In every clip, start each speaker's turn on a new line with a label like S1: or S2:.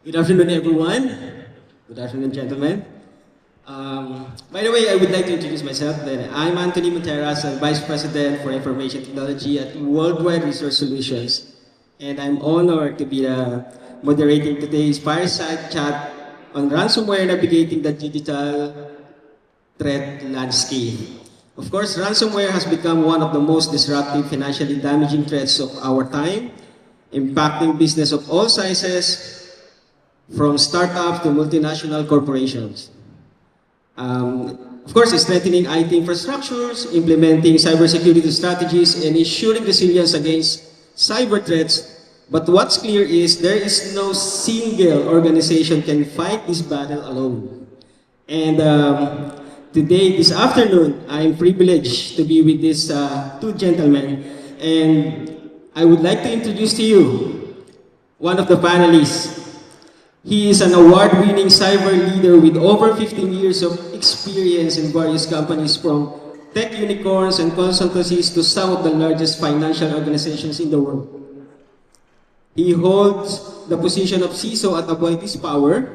S1: Good afternoon, everyone. Good afternoon, gentlemen. By the way, I would like to introduce myself. Then I'm Anthony Monteras, I'm Vice President for Information Technology at Worldwide Resource Solutions, and I'm honored to be moderating today's Fireside chat on ransomware navigating the digital threat landscape. Of course, ransomware has become one of the most disruptive, financially damaging threats of our time, impacting business of all sizes, from startups to multinational corporations. Of course, it's strengthening IT infrastructures, implementing cybersecurity strategies, and ensuring resilience against cyber threats. But what's clear is there is no single organization can fight this battle alone. And today, this afternoon, I'm privileged to be with these two gentlemen. And I would like to introduce to you one of the panelists. He is an award-winning cyber leader with over 15 years of experience in various companies, from tech unicorns and consultancies to some of the largest financial organizations in the world. He holds the position of CISO at Aboitiz Power,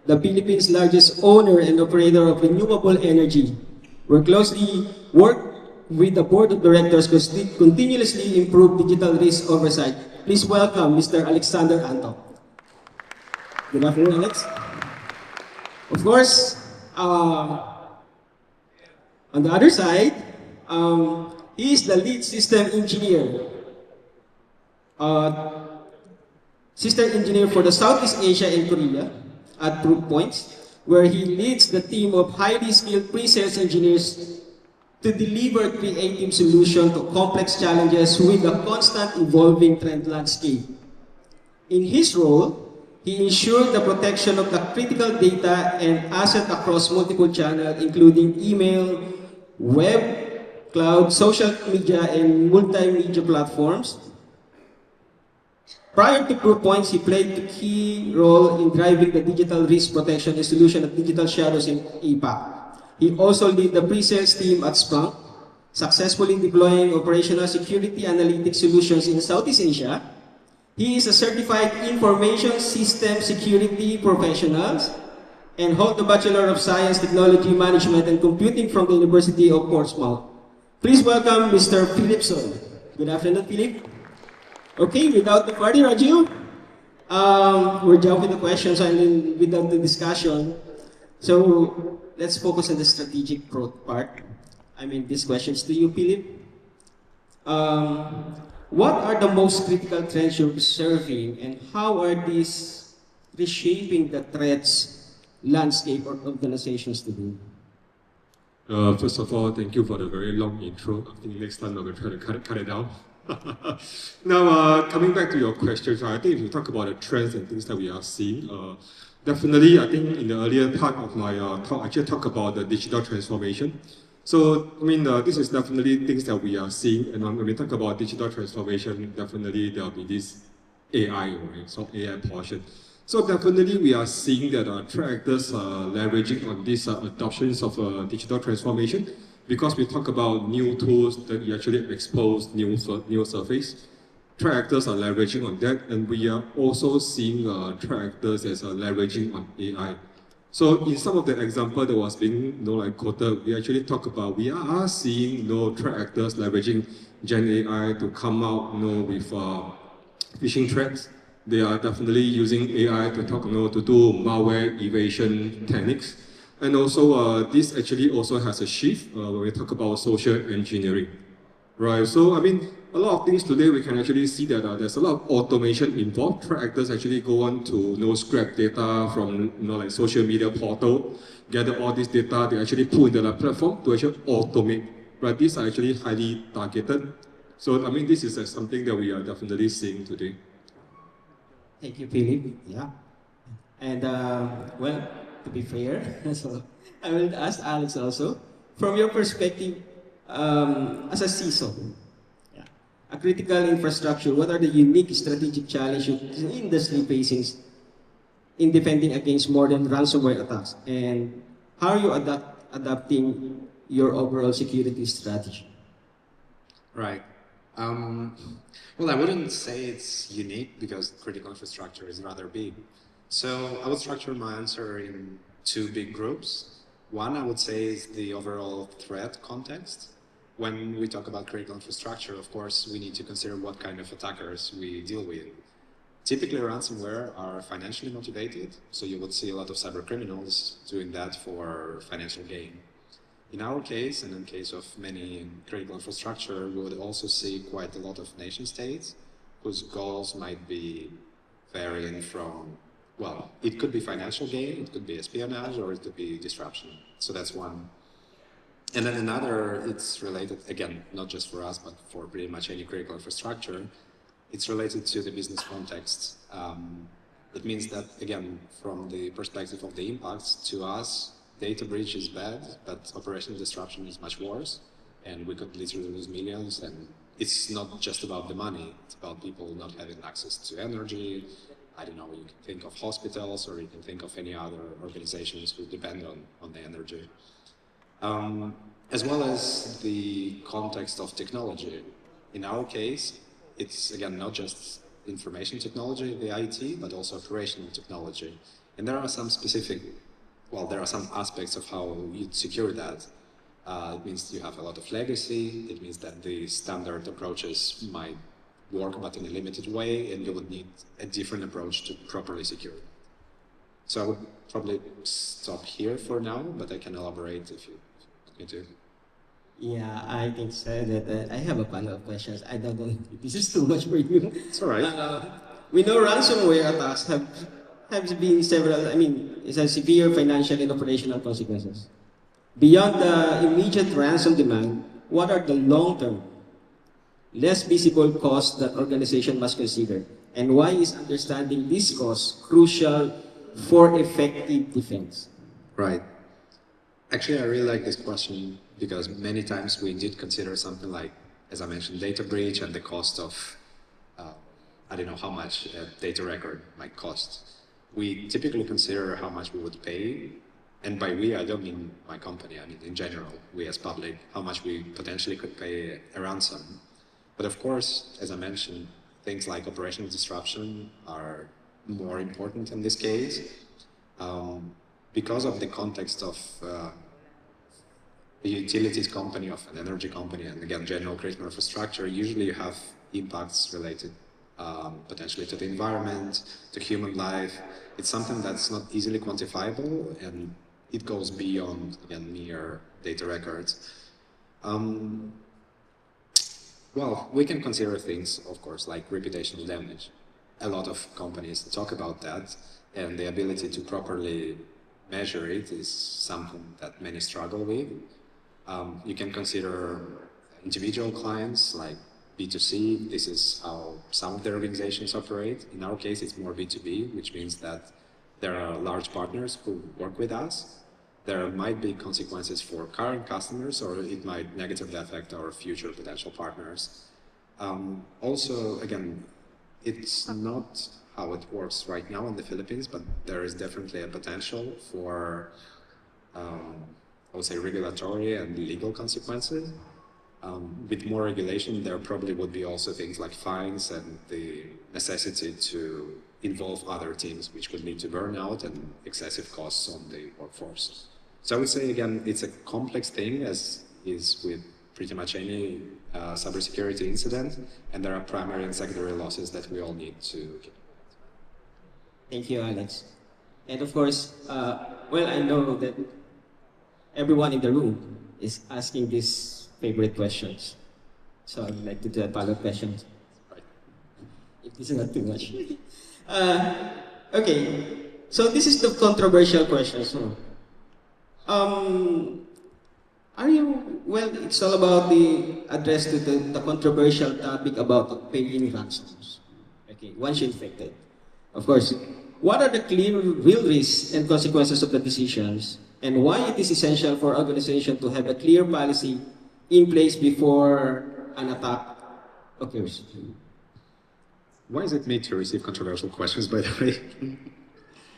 S1: the Philippines' largest owner and operator of renewable energy. We closely work with the board of directors to continuously improve digital risk oversight. Please welcome Mr. Alexander Anto. Good afternoon, Alex. Of course, on the other side, he is the lead uh, system engineer for the Southeast Asia and Korea at Proofpoint, where he leads the team of highly skilled pre-sales engineers to deliver creative solutions to complex challenges with a constant evolving trend landscape. In his role, he ensured the protection of the critical data and assets across multiple channels, including email, web, cloud, social media, and multimedia platforms. Prior to Proofpoint, he played a key role in driving the digital risk protection and solution of digital shadows in APAC. He also led the pre-sales team at Splunk, successfully deploying operational security analytics solutions in Southeast Asia. He is a certified information system security professional and holds the Bachelor of Science, Technology Management and Computing from the University of Portsmouth. Please welcome Mr. Philipson. Good afternoon, Philip. Okay, without further ado, we're jumping to questions and without the discussion. So let's focus on the strategic part. I mean, these questions to you, Philip. What are the most critical trends you're observing, and how are these reshaping the threats landscape of organizations today?
S2: First of all, thank you for the very long intro. I think next time I'm going to try to cut it down. Now, coming back to your questions, I think if you talk about the trends and things that we are seeing, definitely, I think in the earlier part of my talk, I actually talk about the digital transformation. So, I mean, this is definitely things that we are seeing, and when we talk about digital transformation, definitely there'll be this AI, right? So AI portion. So definitely we are seeing that threat actors are leveraging on these adoptions of digital transformation, because we talk about new tools that you actually expose new surface. Threat actors are leveraging on that, and we are also seeing threat actors as leveraging on AI. So in some of the example that was being quoted, we actually talk about we are seeing threat actors leveraging Gen AI to come out with phishing threats. They are definitely using AI to to do malware evasion techniques. And also this actually also has a shift when we talk about social engineering. Right, so I mean, a lot of things today we can actually see that there's a lot of automation involved. Threat actors actually go on to scrap data from like social media portal, gather all this data, they actually put into the platform to actually automate. Right, these are actually highly targeted. So I mean, this is something that we are definitely seeing today.
S1: Thank you, Philip. Yeah, and well, to be fair, so I will ask Alex also, from your perspective, as a CISO, yeah, a critical infrastructure, what are the unique strategic challenges the industry facing in defending against modern ransomware attacks? And how are you adapting your overall security strategy?
S3: Right. Well, I wouldn't say it's unique because critical infrastructure is rather big. So I would structure my answer in two big groups. One, I would say, is the overall threat context. When we talk about critical infrastructure, of course, we need to consider what kind of attackers we deal with. Typically, ransomware are financially motivated, so you would see a lot of cyber criminals doing that for financial gain. In our case, and in case of many critical infrastructure, we would also see quite a lot of nation states whose goals might be varying from, well, it could be financial gain, it could be espionage, or it could be disruption. So that's one. And then another, it's related, again, not just for us, but for pretty much any critical infrastructure, it's related to the business context. It means that, again, from the perspective of the impacts, to us, data breach is bad, but operational disruption is much worse, and we could literally lose millions, and it's not just about the money, it's about people not having access to energy. I don't know, you can think of hospitals, or you can think of any other organizations who depend on the energy. As well as the context of technology. In our case, it's, again, not just information technology, the IT, but also operational technology. And there are some specific, well, there are some aspects of how you secure that. It means you have a lot of legacy. It means that the standard approaches might work, but in a limited way, and you would need a different approach to properly secure it. So I would probably stop here for now, but I can elaborate if you want me to.
S1: Yeah, I think so. That I have a panel of questions. I don't know if this is too much for you.
S3: It's all right.
S1: We know ransomware attacks have been several. I mean, it has severe financial and operational consequences. Beyond the immediate ransom demand, what are the long-term, less visible costs that organization must consider, and why is understanding this cost crucial for effective defense?
S3: Right. Actually, I really like this question because many times we indeed consider something like, as I mentioned, data breach and the cost of, I don't know how much a data record might cost. We typically consider how much we would pay, and by we, I don't mean my company, I mean in general, we as public, how much we potentially could pay a ransom. But of course, as I mentioned, things like operational disruption are more important in this case. Because of the context of a utilities company, of an energy company, and again, general critical infrastructure, usually you have impacts related potentially to the environment, to human life. It's something that's not easily quantifiable, and it goes beyond, again, mere data records. Well, we can consider things, of course, like reputational damage. A lot of companies talk about that, and the ability to properly measure it is something that many struggle with. You can consider individual clients like B2C. This is how some of the organizations operate. In our case, it's more B2B, which means that there are large partners who work with us. There might be consequences for current customers, or it might negatively affect our future potential partners. Also, again, it's not how it works right now in the Philippines, but there is definitely a potential for, I would say, regulatory and legal consequences. With more regulation, there probably would be also things like fines and the necessity to involve other teams, which could lead to burnout and excessive costs on the workforce. So I would say, again, it's a complex thing, as is with pretty much any cybersecurity incident, and there are primary and secondary losses that we all need to keep.
S1: Thank you, Alex. And of course, well, I know that everyone in the room is asking these favorite questions. So I would like to do a follow-up question. If this is not too much. Okay, so this is the controversial question. So, are you, well, it's all about the address to the controversial topic about paying ransoms. Okay, once you're infected. Of course, what are the clear real risks and consequences of the decisions, and why it is essential for organization to have a clear policy in place before an attack occurs?
S3: Why is it me to receive controversial questions, by the way?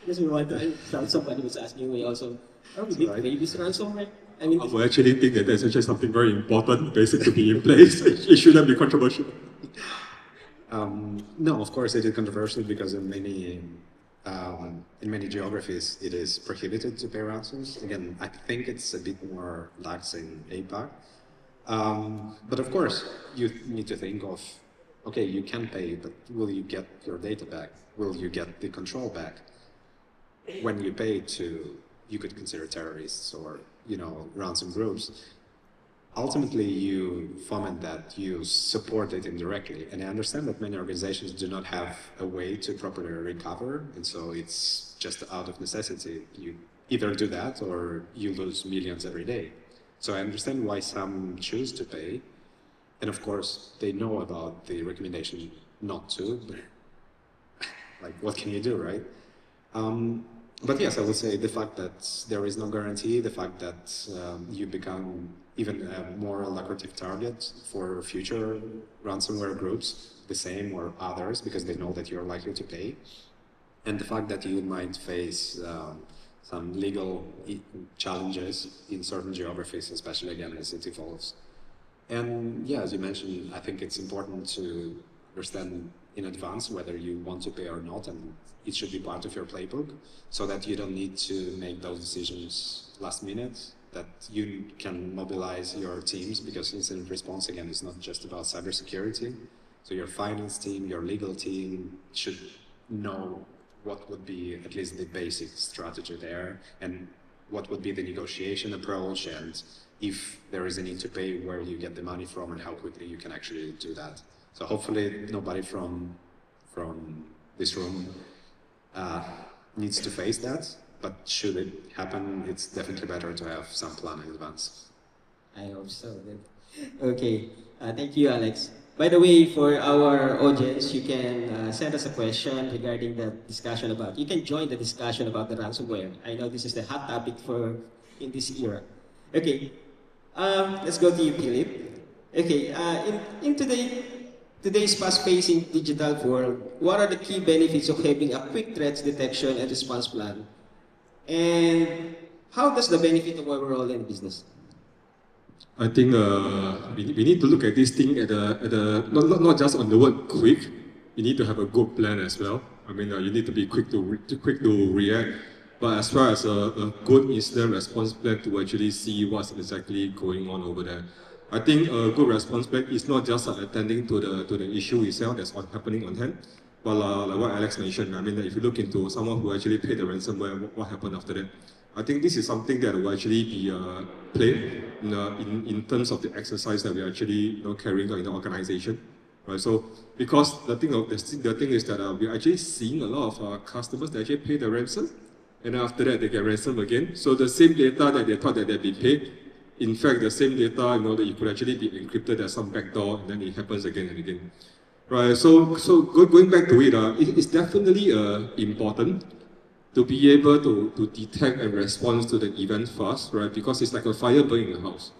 S1: Because we want to, somebody was asking me also, are we going to pay this ransomware? I mean,
S2: I actually think that there's actually something very important, basic to be in place. It shouldn't be controversial.
S3: No, of course it is controversial because in many In many geographies, it is prohibited to pay ransoms. Again, I think it's a bit more lax in APAC. But of course, you need to think of, okay, you can pay, but will you get your data back? Will you get the control back? When you pay to, you could consider terrorists or, ransom groups. Ultimately, you foment that, you support it indirectly. And I understand that many organizations do not have a way to properly recover, and so it's just out of necessity. You either do that or you lose millions every day. So I understand why some choose to pay, and of course, they know about the recommendation not to, but like, what can you do, right? But yes, I would say the fact that there is no guarantee, the fact that you become even a more lucrative target for future ransomware groups, the same or others, because they know that you're likely to pay, and the fact that you might face some legal challenges in certain geographies, especially again as it evolves. And yeah, as you mentioned, I think it's important to understand in advance whether you want to pay or not, and it should be part of your playbook so that you don't need to make those decisions last minute, that you can mobilize your teams, because incident response, again, is not just about cybersecurity. So your finance team, your legal team should know what would be at least the basic strategy there, and what would be the negotiation approach, and if there is a need to pay, where you get the money from and how quickly you can actually do that. So hopefully nobody from this room needs to face that, but should it happen, it's definitely better to have some plan in advance.
S1: I hope so. Okay, thank you, Alex. By the way, for our audience, you can send us a question regarding the discussion about, you can join the discussion about the ransomware. I know this is the hot topic in this era. Okay, let's go to you, Philip. Okay, in today's fast-paced digital world, what are the key benefits of having a quick threats detection and response plan? And how does the benefit of our role in business?
S2: I think we need to look at this thing not just on the word quick. You need to have a good plan as well. I mean, you need to be quick to react, but as far as a good incident response plan to actually see what's exactly going on over there. I think a good response plan is not just attending to the issue itself that's happening on hand, but like what Alex mentioned. I mean, if you look into someone who actually paid the ransomware, what happened after that? I think this is something that will actually be played in terms of the exercise that we are actually carrying out in the organization, right? So because the thing is that we are actually seeing a lot of our customers that actually pay the ransom, and after that they get ransom again. So the same data that they thought that they'd be paid, in fact, the same data that you could actually be encrypted at some backdoor, and then it happens again and again, right? So going back to it, it's definitely important to be able to detect and respond to the event fast, right? Because it's like a fire burning a house.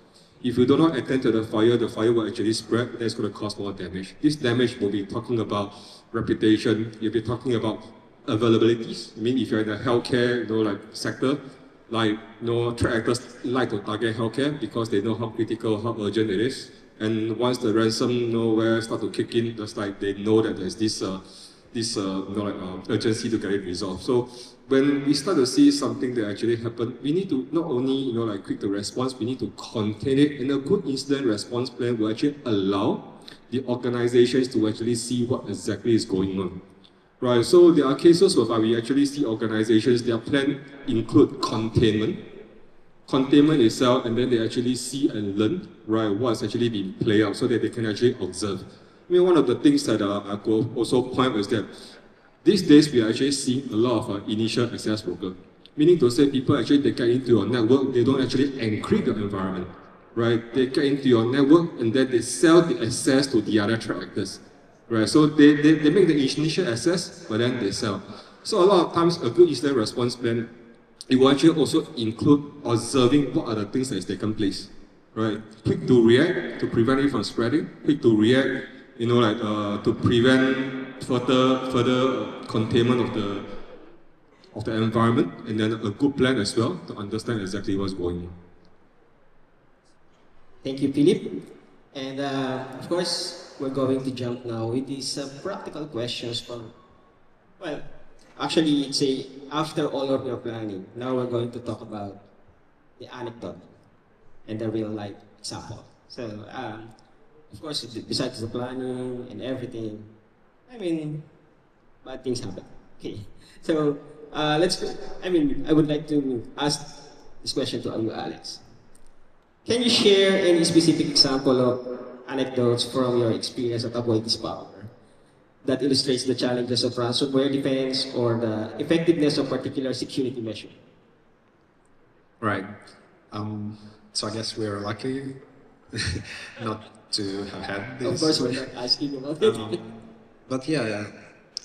S2: If you do not attend to the fire will actually spread, that's going to cause more damage. This damage will be talking about reputation, you'll be talking about availabilities. I mean, if you're in the healthcare, sector, threat actors like to target healthcare because they know how critical, how urgent it is. And once the ransomware start to kick in, just like they know that there's this urgency to get it resolved. So when we start to see something that actually happened, we need to not only quick to response, we need to contain it, and a good incident response plan will actually allow the organizations to actually see what exactly is going on. Right, so there are cases where we actually see organizations, their plan include containment itself, and then they actually see and learn, right, what's actually being played out so that they can actually observe. I mean, one of the things that I could also point is that these days we are actually seeing a lot of initial access broker, meaning to say people actually, they get into your network, they don't actually encrypt your environment, right? They get into your network and then they sell the access to the other threat actors. Right, so they make the initial access, but then they sell. So a lot of times, a good incident response plan, it will actually also include observing what are the things that is taken place. Right, quick to react to prevent it from spreading. Quick to react, to prevent further containment of the environment, and then a good plan as well to understand exactly what's going on.
S1: Thank you, Philip. And of course, we're going to jump now with these practical questions from, well, actually say after all of your planning, now we're going to talk about the anecdote and the real life example. So, of course, besides the planning and everything, I mean, bad things happen. Okay, so let's. I would like to ask this question to you, Alex. Can you share any specific example of anecdotes from your experience at Aboitiz Power that illustrates the challenges of ransomware defense or the effectiveness of particular security measure?
S3: Right. So I guess we're lucky not to have had this.
S1: Of course, we're not asking about it.
S3: But yeah,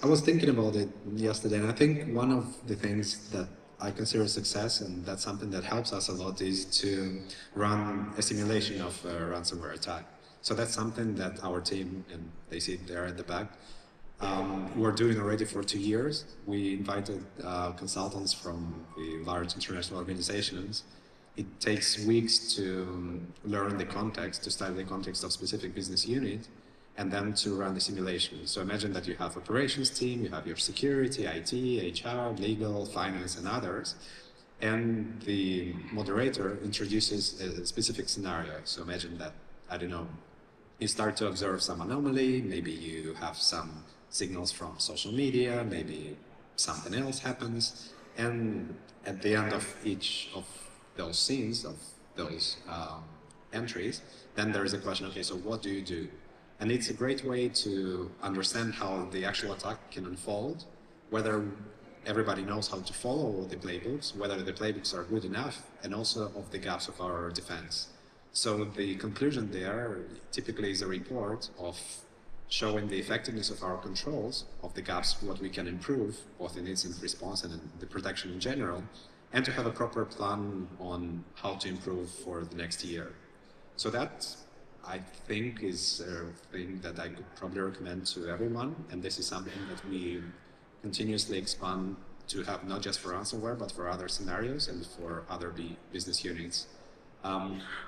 S3: I was thinking about it yesterday, and I think one of the things that I consider a success, and that's something that helps us a lot, is to run a simulation of a ransomware attack. So that's something that our team, and they sit there at the back, we're doing already for 2 years. We invited consultants from the large international organizations. It takes weeks to learn the context, to study the context of specific business unit, and then to run the simulation. So imagine that you have operations team, you have your security, IT, HR, legal, finance, and others. And the moderator introduces a specific scenario. So imagine that, I don't know, you start to observe some anomaly, maybe you have some signals from social media, maybe something else happens. And at the end of each of those scenes, of those entries, then there is a question, okay, so what do you do? And it's a great way to understand how the actual attack can unfold, whether everybody knows how to follow the playbooks, whether the playbooks are good enough, and also of the gaps of our defense. So the conclusion there typically is a report of showing the effectiveness of our controls, of the gaps, what we can improve, both in incident response and in the protection in general, and to have a proper plan on how to improve for the next year. So that, I think, is a thing that I could probably recommend to everyone, and this is something that we continuously expand to have not just for ransomware, but for other scenarios and for other business units.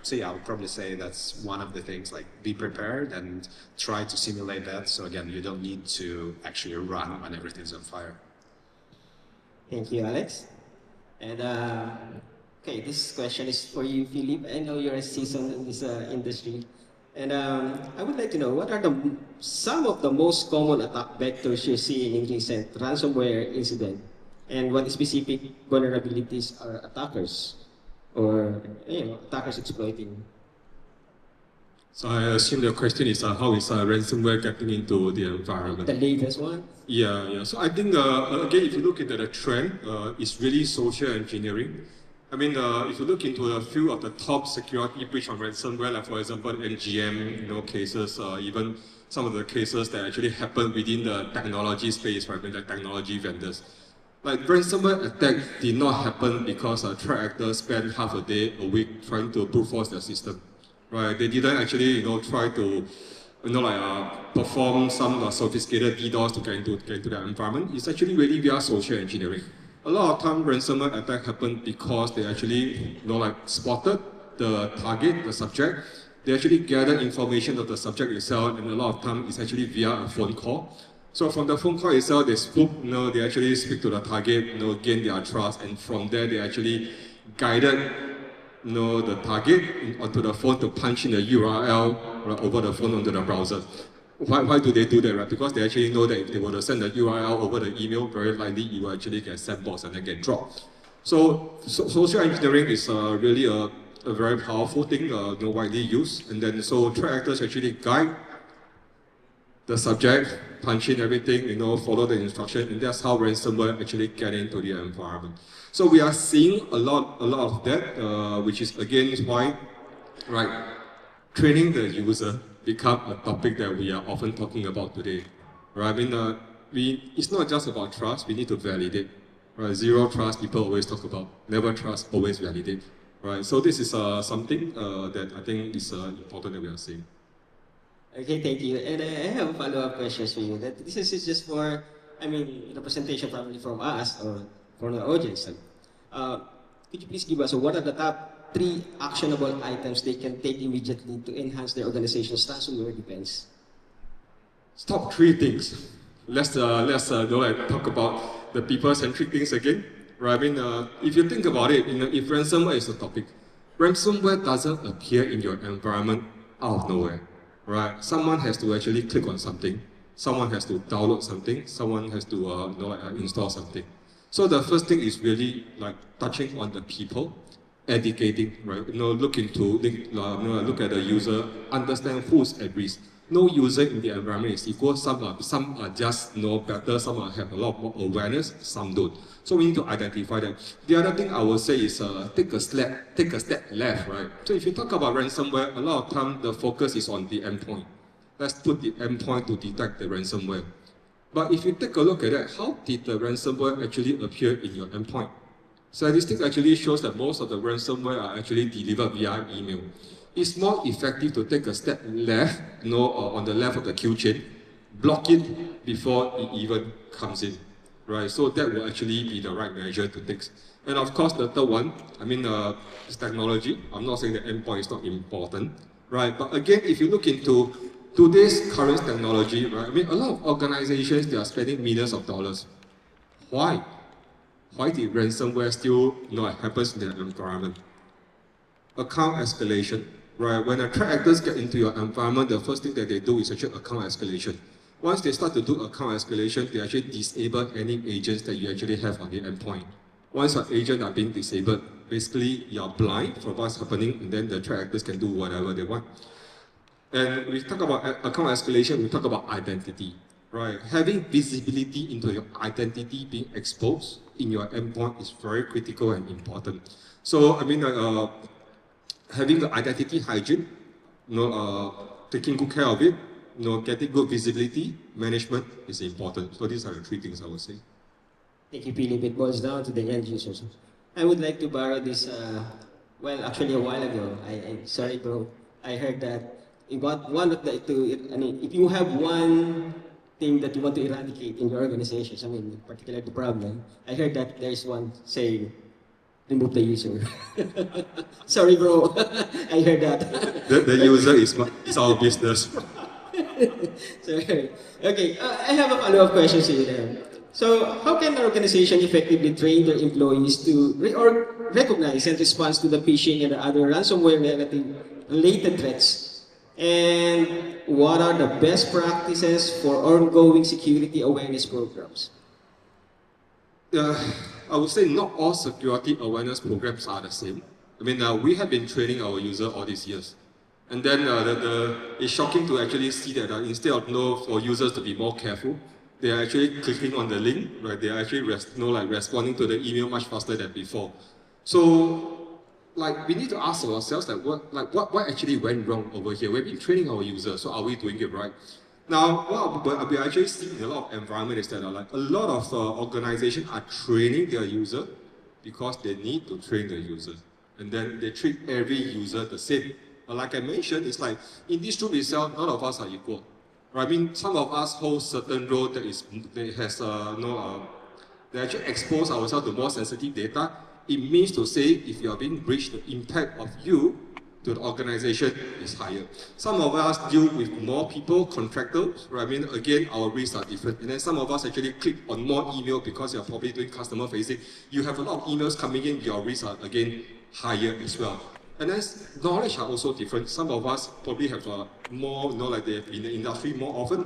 S3: So yeah, I would probably say that's one of the things, like be prepared and try to simulate that. So again, you don't need to actually run when everything's on fire.
S1: Thank you, Alex. And okay, this question is for you, Philip. I know you're a seasoned in this industry. And I would like to know, what are some of the most common attack vectors you're seeing in recent ransomware incident? And what specific vulnerabilities are attackers or attackers exploiting?
S2: So I assume the question is how is ransomware getting into the environment?
S1: The latest one?
S2: Yeah. So I think, again, if you look at the trend, it's really social engineering. I mean, if you look into a few of the top security breach on ransomware, like for example, MGM, cases, even some of the cases that actually happen within the technology space, right, with the technology vendors. Like ransomware attack did not happen because a threat actor spent half a day, a week trying to brute force their system, right? They didn't actually, try to, perform some sophisticated DDoS to get into their environment. It's actually really via social engineering. A lot of time ransomware attack happened because they actually, spotted the target, the subject. They actually gathered information of the subject itself, and a lot of time it's actually via a phone call. So from the phone call itself, they spook, they actually speak to the target, gain their trust, and from there they actually guided, the target onto the phone to punch in the URL right, over the phone onto the browser. Why do they do that, right? Because they actually know that if they were to send the URL over the email, very likely you will actually get sandboxed and then get dropped. So social engineering is really a very powerful thing, widely used. And then so threat actors actually guide the subject, punch in everything, follow the instruction, and that's how ransomware actually get into the environment. So we are seeing a lot of that, which is again why, right, training the user become a topic that we are often talking about today. Right? I mean, it's not just about trust, we need to validate. Right? Zero trust, people always talk about. Never trust, always validate. Right? So this is something that I think is important that we are seeing.
S1: Okay, thank you. And I have follow-up questions for you. That this is just for, representation probably from us or from the audience. Could you please give us what are the top 3 actionable items they can take immediately to enhance their organization's ransomware defense?
S2: Top 3 things. let's talk about the people-centric things again. Right? I mean, if you think about it, if ransomware is a topic, ransomware doesn't appear in your environment out of nowhere. Right? Someone has to actually click on something. Someone has to download something. Someone has to install something. So the first thing is really like touching on the people, educating, right? Look at the user, understand who's at risk. No user in the environment is equal. Some are just know better. Some have a lot more awareness. Some don't. So we need to identify that. The other thing I would say is take a step left, right? So if you talk about ransomware, a lot of time the focus is on the endpoint. Let's put the endpoint to detect the ransomware. But if you take a look at that, how did the ransomware actually appear in your endpoint? Statistics actually shows that most of the ransomware are actually delivered via email. It's more effective to take a step left, on the left of the queue chain, block it before it even comes in, right? So that will actually be the right measure to take. And of course, the third one, is technology. I'm not saying the endpoint is not important, right? But again, if you look into today's current technology, right? I mean, a lot of organizations, they are spending millions of dollars. Why? Why did ransomware still happens in the environment? Account escalation, right? When threat actors get into your environment, the first thing that they do is actually account escalation. Once they start to do account escalation, they actually disable any agents that you actually have on the endpoint. Once your agents are being disabled, basically you're blind for what's happening, and then the threat actors can do whatever they want. And we talk about account escalation, we talk about identity, right? Having visibility into your identity being exposed in your endpoint is very critical and important. So, having the identity hygiene, taking good care of it, getting good visibility, management is important. So these are the three things I would say.
S1: Thank you, Philip. It boils down to the end users. I would like to borrow this, actually a while ago, sorry bro, I heard that if you have one thing that you want to eradicate in your organizations, particularly the problem, I heard that there's one saying, remove the user. Sorry bro, I heard that.
S2: The user is our business.
S1: Sorry. Okay, I have a follow-up question to you then. So, how can an organization effectively train their employees to recognize and respond to the phishing and other ransomware-related threats? And what are the best practices for ongoing security awareness programs?
S2: I would say not all security awareness programs are the same. We have been training our users all these years. And then it's shocking to actually see that instead of for users to be more careful, they are actually clicking on the link, right? They are actually responding to the email much faster than before. So, we need to ask ourselves what actually went wrong over here? We've been training our users, so are we doing it right? Now, what we actually see in a lot of environments is that a lot of organizations are training their user because they need to train the user, and then they treat every user the same. Like I mentioned, it's like in this room itself, none of us are equal. Some of us hold certain role that they actually expose ourselves to more sensitive data. It means to say if you are being breached, the impact of you to the organization is higher. Some of us deal with more people, contractors, right? Again, our risks are different. And then some of us actually click on more email because you're probably doing customer facing. You have a lot of emails coming in, your risks are again higher as well. And then knowledge are also different. Some of us probably have more, they've been in the industry more often,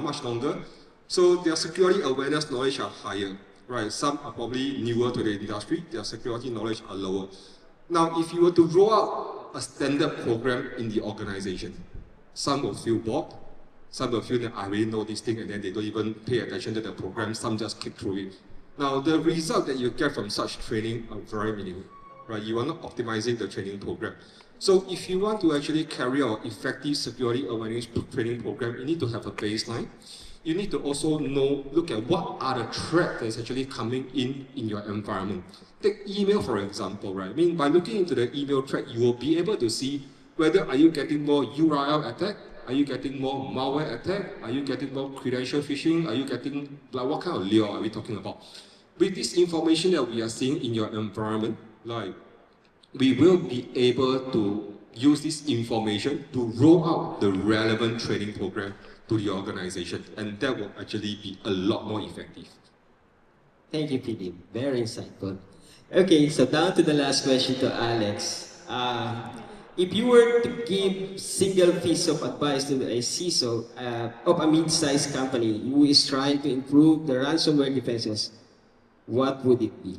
S2: much longer. So their security awareness knowledge are higher, right? Some are probably newer to the industry, their security knowledge are lower. Now, if you were to roll out a standard program in the organization, some will feel bored, some will feel that I really know this thing and then they don't even pay attention to the program, some just click through it. Now, the result that you get from such training are very minimal. Right, you are not optimizing the training program. So if you want to actually carry out effective security awareness training program, you need to have a baseline. You need to also look at what are the threats that's actually coming in your environment. Take email for example, right? By looking into the email threat, you will be able to see whether are you getting more URL attack, are you getting more malware attack, are you getting more credential phishing, are you getting, what kind of lure are we talking about? With this information that we are seeing in your environment, we will be able to use this information to roll out the relevant training program to the organization, and that will actually be a lot more effective.
S1: Thank you, Philip. Very insightful. Okay, so down to the last question to Alex. If you were to give single piece of advice to a CISO of a mid-sized company who is trying to improve the ransomware defenses, what would it be?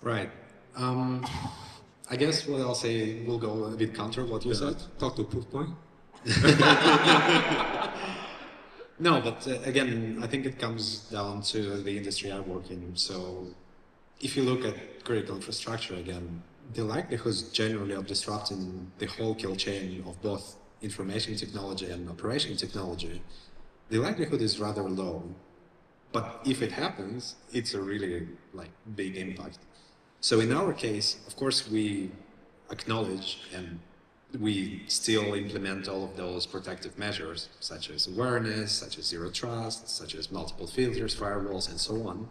S3: Right. I guess what I'll say will go a bit counter what you said.
S2: Talk to Proofpoint.
S3: No, but again, I think it comes down to the industry I work in. So if you look at critical infrastructure again, the likelihoods generally of disrupting the whole kill chain of both information technology and operation technology, the likelihood is rather low. But if it happens, it's a really big impact. So in our case, of course, we acknowledge and we still implement all of those protective measures, such as awareness, such as zero trust, such as multiple filters, firewalls, and so on.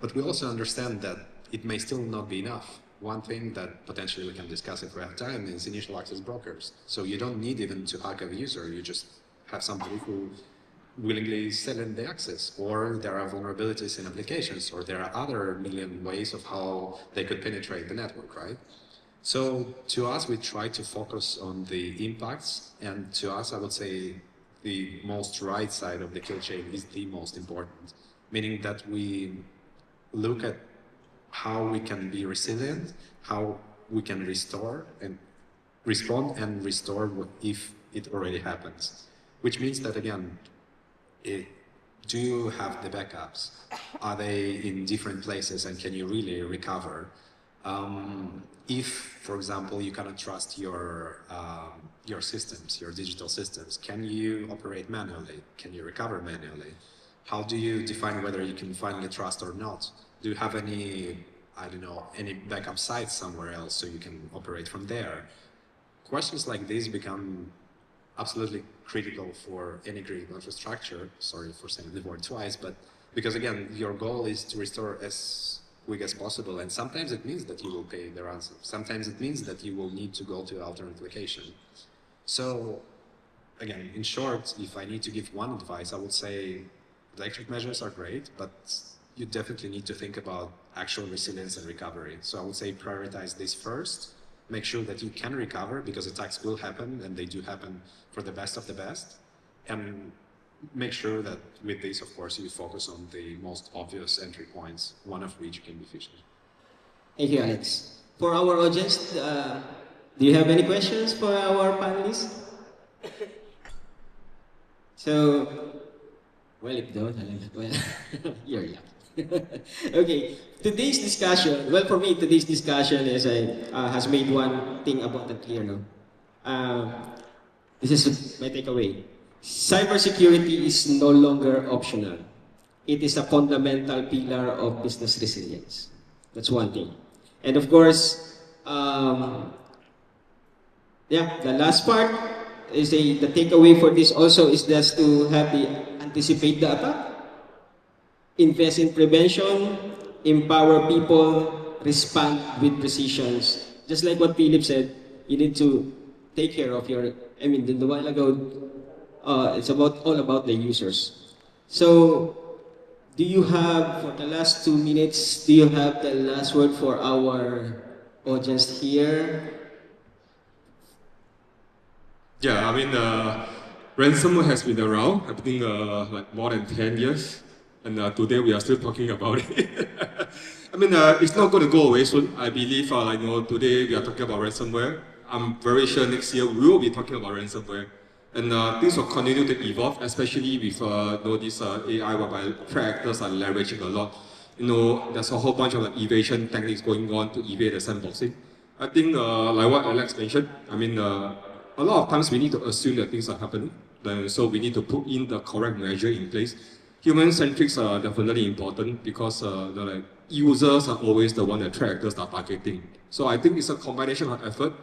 S3: But we also understand that it may still not be enough. One thing that potentially we can discuss if we have time is initial access brokers. So you don't need even to hack a user, you just have somebody who willingly sell in the access, or there are vulnerabilities in applications, or there are other million ways of how they could penetrate the network, right? So to us, we try to focus on the impacts, and to us, I would say the most right side of the kill chain is the most important, meaning that we look at how we can be resilient, how we can restore and respond and restore if it already happens. Which means that, again, do you have the backups? Are they in different places and can you really recover? If, for example, you cannot trust your systems, your digital systems, can you operate manually? Can you recover manually? How do you define whether you can finally trust or not? Do you have any, I don't know, any backup sites somewhere else so you can operate from there? Questions like these become absolutely critical for any critical infrastructure. Sorry for saying the word twice, but because again, your goal is to restore as quick as possible, and sometimes it means that you will pay the ransom. Sometimes it means that you will need to go to an alternate location. So again, in short, if I need to give one advice, I would say electric measures are great, but you definitely need to think about actual resilience and recovery. So I would say prioritize this first. Make sure that you can recover, because attacks will happen, and they do happen for the best of the best. And make sure that with this, of course, you focus on the most obvious entry points, one of which can be phishing.
S1: Thank you, Alex. For our audience, do you have any questions for our panelists? So, well, if you don't, well, you're lucky. Okay, today's discussion, well, for me, today's discussion is has made one thing about it clear now. This is my takeaway. Cybersecurity is no longer optional. It is a fundamental pillar of business resilience. That's one thing. And of course, the last part is the takeaway for this also is just to have the anticipate the attack, invest in prevention, empower people, respond with precision. Just like what Philip said, you need to take care of your, a while ago, it's all about the users. So, do you have, for the last 2 minutes, do you have the last word for our audience here?
S2: Yeah, ransomware has been around, I think more than 10 years. And today we are still talking about it. It's not going to go away soon. I believe, today we are talking about ransomware. I'm very sure next year we will be talking about ransomware. And things will continue to evolve, especially with this AI whereby threat actors are leveraging a lot. There's a whole bunch of evasion techniques going on to evade the sandboxing. I think, like what Alex mentioned, a lot of times we need to assume that things are happening. So we need to put in the correct measure in place. Human-centrics are definitely important because users are always the one that threat actors are targeting. So I think it's a combination of effort.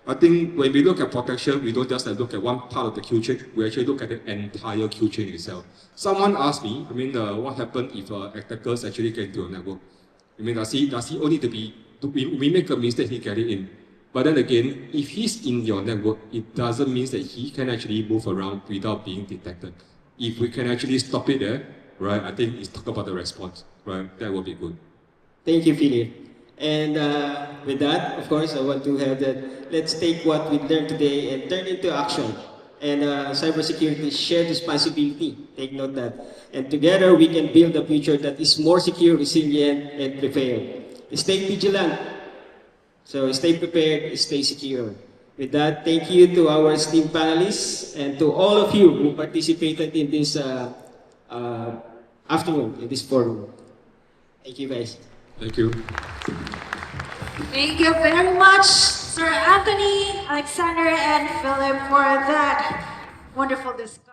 S2: I think when we look at protection, we don't just look at one part of the queue chain, we actually look at the entire queue chain itself. Someone asked me, what happens if attackers actually get into a network? Does he only to be, we make a mistake, he get it in. But then again, if he's in your network, it doesn't mean that he can actually move around without being detected. If we can actually stop it there, right, I think it's talk about the response, right? That will be good.
S1: Thank you, Philip. And with that, of course, I want to have that. Let's take what we learned today and turn into action. And cybersecurity is shared responsibility. Take note that. And together we can build a future that is more secure, resilient, and prepared. Stay vigilant. So stay prepared, stay secure. With that, thank you to our esteemed panelists and to all of you who participated in this afternoon, in this forum. Thank you, guys.
S2: Thank you.
S4: Thank you very much, Sir Anthony, Alexander, and Philip, for that wonderful discussion.